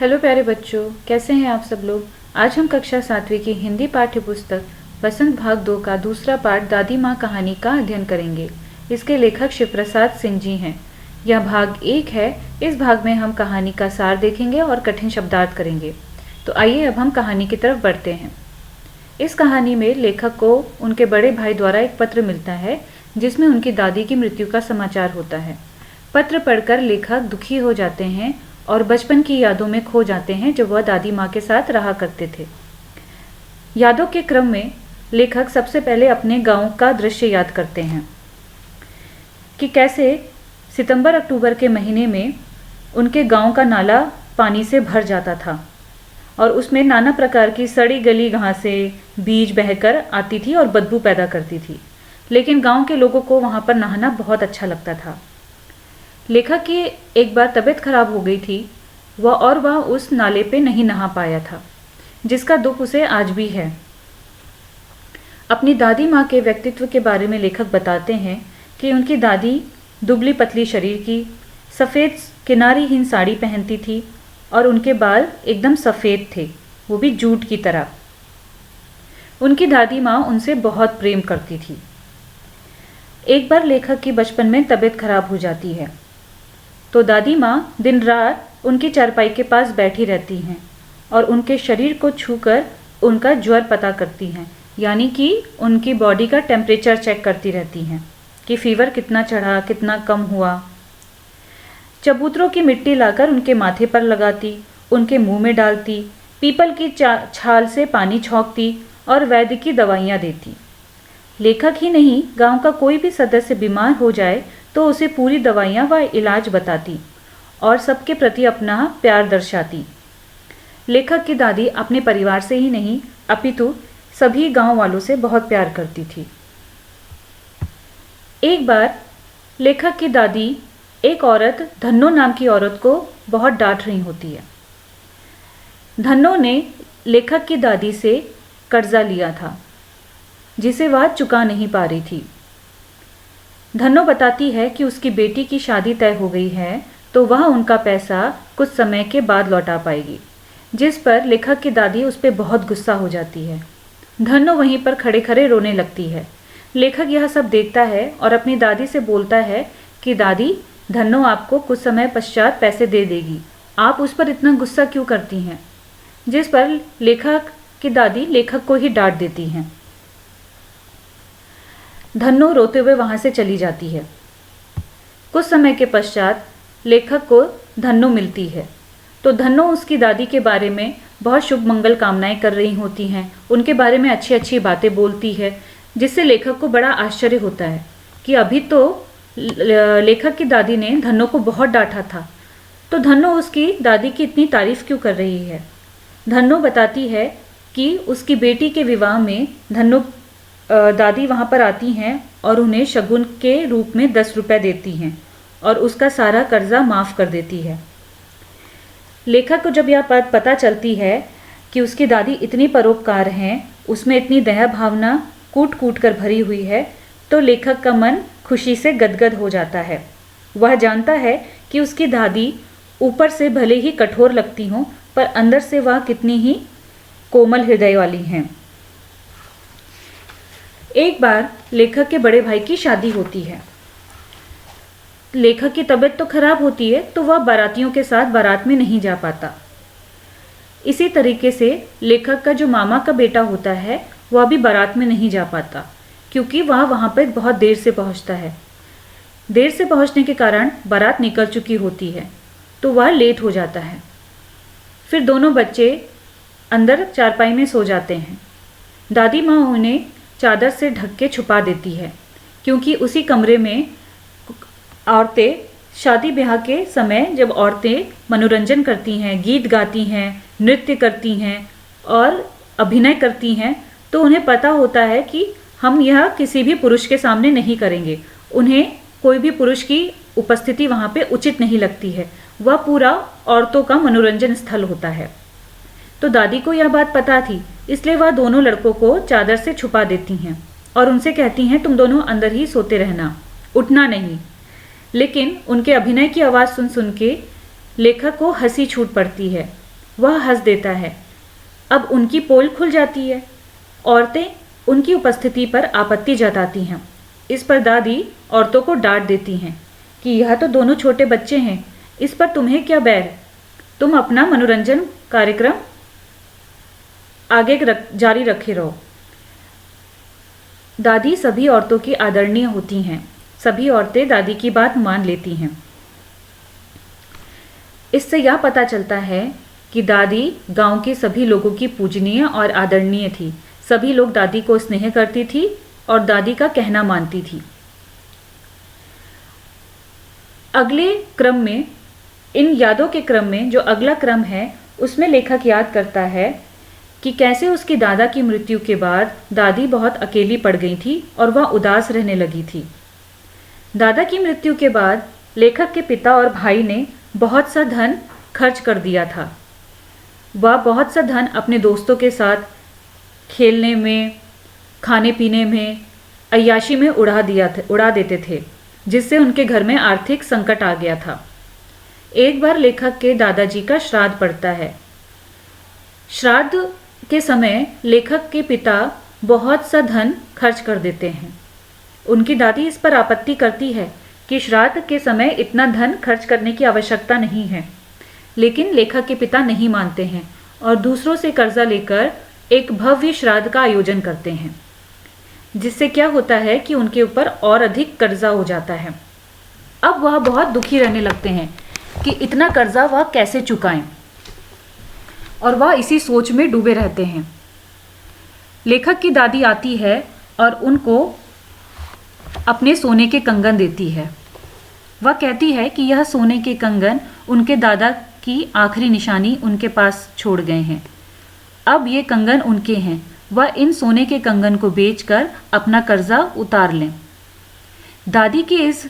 Hello प्यारे बच्चों, कैसे हैं आप सब लोग। आज हम कक्षा 7वीं की हिंदी पाठ्य पुस्तक बसंत भाग 2 का दूसरा पाठ दादी माँ कहानी का अध्ययन करेंगे। इसके लेखक शिव प्रसाद सिंह जी हैं। यह भाग 1 है। इस भाग में हम कहानी का सार देखेंगे और कठिन शब्दार्थ करेंगे। तो आइए अब हम कहानी की तरफ बढ़ते हैं। इस कहानी में लेखक को उनके बड़े भाई द्वारा एक पत्र मिलता है जिसमें उनकी दादी की मृत्यु का समाचार होता है। पत्र पढ़कर लेखक दुखी हो जाते हैं और बचपन की यादों में खो जाते हैं जब वह दादी माँ के साथ रहा करते थे। यादों के क्रम में लेखक सबसे पहले अपने गांव का दृश्य याद करते हैं कि कैसे सितंबर अक्टूबर के महीने में उनके गांव का नाला पानी से भर जाता था और उसमें नाना प्रकार की सड़ी गली घासें बीज बहकर आती थी और बदबू पैदा करती थी। लेकिन गांव के लोगों को वहां पर नहाना बहुत अच्छा लगता था। लेखक की एक बार तबीयत खराब हो गई थी वह उस नाले पे नहीं नहा पाया था, जिसका दुख उसे आज भी है। अपनी दादी माँ के व्यक्तित्व के बारे में लेखक बताते हैं कि उनकी दादी दुबली पतली शरीर की, सफ़ेद किनारीहीन साड़ी पहनती थी और उनके बाल एकदम सफ़ेद थे, वो भी जूट की तरह। उनकी दादी माँ उनसे बहुत प्रेम करती थी। एक बार लेखक की बचपन में तबीयत खराब हो जाती है तो दादी माँ दिन रात उनकी चारपाई के पास बैठी रहती हैं और उनके शरीर को छूकर उनका ज्वर पता करती हैं, यानी कि उनकी बॉडी का टेम्परेचर चेक करती रहती हैं कि फीवर कितना चढ़ा, कितना कम हुआ। चबूतरों की मिट्टी लाकर उनके माथे पर लगाती, उनके मुंह में डालती, पीपल की छाल से पानी छौंकती और वैद्य की दवाइयाँ देती। लेखक ही नहीं, गांव का कोई भी सदस्य बीमार हो जाए तो उसे पूरी दवाइयाँ व इलाज बताती और सबके प्रति अपना प्यार दर्शाती। लेखक की दादी अपने परिवार से ही नहीं अपितु सभी गांव वालों से बहुत प्यार करती थी। एक बार लेखक की दादी एक औरत धन्नो नाम की औरत को बहुत डांट रही होती है। धन्नो ने लेखक की दादी से कर्जा लिया था जिसे वह चुका नहीं पा रही थी। धन्नो बताती है कि उसकी बेटी की शादी तय हो गई है तो वह उनका पैसा कुछ समय के बाद लौटा पाएगी, जिस पर लेखक की दादी उस पर बहुत गुस्सा हो जाती है। धन्नो वहीं पर खड़े खड़े रोने लगती है। लेखक यह सब देखता है और अपनी दादी से बोलता है कि दादी, धन्नो आपको कुछ समय पश्चात पैसे दे देगी, आप उस पर इतना गुस्सा क्यों करती हैं। जिस पर लेखक की दादी लेखक को ही डांट देती हैं। धन्नो रोते हुए वहां से चली जाती है। कुछ समय के पश्चात लेखक को धन्नो मिलती है तो धन्नो उसकी दादी के बारे में बहुत शुभ मंगल कामनाएं कर रही होती हैं, उनके बारे में अच्छी अच्छी बातें बोलती है, जिससे लेखक को बड़ा आश्चर्य होता है कि अभी तो लेखक की दादी ने धन्नो को बहुत डांटा था, तो धन्नो उसकी दादी की इतनी तारीफ क्यों कर रही है। धन्नो बताती है कि उसकी बेटी के विवाह में धन्नो दादी वहाँ पर आती हैं और उन्हें शगुन के रूप में 10 रुपए देती हैं और उसका सारा कर्जा माफ़ कर देती है। लेखक को जब यह बात पता चलती है कि उसकी दादी इतनी परोपकार हैं, उसमें इतनी दया भावना कूट कूट कर भरी हुई है, तो लेखक का मन खुशी से गदगद हो जाता है। वह जानता है कि उसकी दादी ऊपर से भले ही कठोर लगती हों पर अंदर से वह कितनी ही कोमल हृदय वाली हैं। एक बार लेखक के बड़े भाई की शादी होती है। लेखक की तबीयत तो खराब होती है तो वह बारातियों के साथ बारात में नहीं जा पाता। इसी तरीके से लेखक का जो मामा का बेटा होता है वह भी बारात में नहीं जा पाता, क्योंकि वह वहाँ पर बहुत देर से पहुँचता है। देर से पहुँचने के कारण बारात निकल चुकी होती है तो वह लेट हो जाता है। फिर दोनों बच्चे अंदर चारपाई में सो जाते हैं। दादी माँ उन्हें चादर से ढक के छुपा देती है, क्योंकि उसी कमरे में औरतें शादी ब्याह के समय जब औरतें मनोरंजन करती हैं, गीत गाती हैं, नृत्य करती हैं और अभिनय करती हैं, तो उन्हें पता होता है कि हम यह किसी भी पुरुष के सामने नहीं करेंगे। उन्हें कोई भी पुरुष की उपस्थिति वहाँ पे उचित नहीं लगती है। वह पूरा औरतों का मनोरंजन स्थल होता है। तो दादी को यह बात पता थी, इसलिए वह दोनों लड़कों को चादर से छुपा देती हैं और उनसे कहती हैं तुम दोनों अंदर ही सोते रहना, उठना नहीं। लेकिन उनके अभिनय की आवाज़ सुन सुन के लेखक को हंसी छूट पड़ती है वह हंस देता है। अब उनकी पोल खुल जाती है। औरतें उनकी उपस्थिति पर आपत्ति जताती हैं। इस पर दादी औरतों को डांट देती हैं कि यह तो दोनों छोटे बच्चे हैं, इस पर तुम्हें क्या बैर, तुम अपना मनोरंजन कार्यक्रम आगे जारी रखे रहो। दादी सभी औरतों की आदरणीय होती हैं। सभी औरतें दादी की बात मान लेती हैं। इससे यह पता चलता है कि दादी गांव के सभी लोगों की पूजनीय और आदरणीय थी। सभी लोग दादी को स्नेह करती थी और दादी का कहना मानती थी। अगले क्रम में, इन यादों के क्रम में जो अगला क्रम है, उसमें लेखक याद करता है कि कैसे उसकी दादा की मृत्यु के बाद दादी बहुत अकेली पड़ गई थी और वह उदास रहने लगी थी। दादा की मृत्यु के बाद लेखक के पिता और भाई ने बहुत सा धन खर्च कर दिया था। वह बहुत सा धन अपने दोस्तों के साथ खेलने में, खाने पीने में, अय्याशी में उड़ा देते थे, जिससे उनके घर में आर्थिक संकट आ गया था। एक बार लेखक के दादाजी का श्राद्ध पड़ता है। श्राद्ध के समय लेखक के पिता बहुत सा धन खर्च कर देते हैं। उनकी दादी इस पर आपत्ति करती है कि श्राद्ध के समय इतना धन खर्च करने की आवश्यकता नहीं है, लेकिन लेखक के पिता नहीं मानते हैं और दूसरों से कर्जा लेकर एक भव्य श्राद्ध का आयोजन करते हैं, जिससे क्या होता है कि उनके ऊपर और अधिक कर्जा हो जाता है। अब वह बहुत दुखी रहने लगते हैं कि इतना कर्जा वह कैसे चुकाएं, और वह इसी सोच में डूबे रहते हैं। लेखक की दादी आती है और उनको अपने सोने के कंगन देती है। वह कहती है कि यह सोने के कंगन उनके दादा की आखिरी निशानी उनके पास छोड़ गए हैं। अब ये कंगन उनके हैं, वह इन सोने के कंगन को बेचकर अपना कर्जा उतार लें। दादी की इस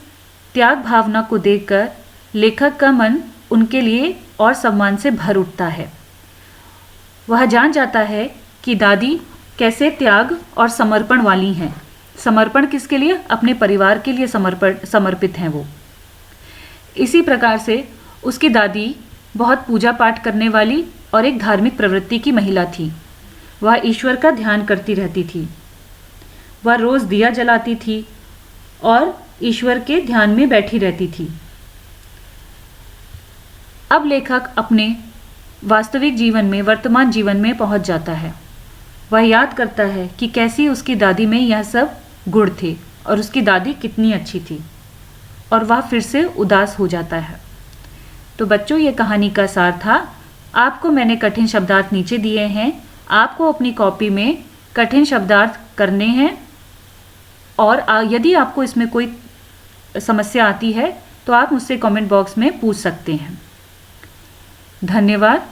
त्याग भावना को देखकर लेखक का मन उनके लिए और सम्मान से भर उठता है। वह जान जाता है कि दादी कैसे त्याग और समर्पण वाली हैं। समर्पण किसके लिए? अपने परिवार के लिए समर्पित हैं वो। इसी प्रकार से उसकी दादी बहुत पूजा पाठ करने वाली और एक धार्मिक प्रवृत्ति की महिला थी। वह ईश्वर का ध्यान करती रहती थी। वह रोज़ दिया जलाती थी और ईश्वर के ध्यान में बैठी रहती थी। अब लेखक अपने वास्तविक जीवन में, वर्तमान जीवन में पहुंच जाता है। वह याद करता है कि कैसी उसकी दादी में यह सब गुण थे और उसकी दादी कितनी अच्छी थी, और वह फिर से उदास हो जाता है। तो बच्चों, ये कहानी का सार था। आपको मैंने कठिन शब्दार्थ नीचे दिए हैं। आपको अपनी कॉपी में कठिन शब्दार्थ करने हैं, और यदि आपको इसमें कोई समस्या आती है तो आप मुझसे कमेंट बॉक्स में पूछ सकते हैं। धन्यवाद।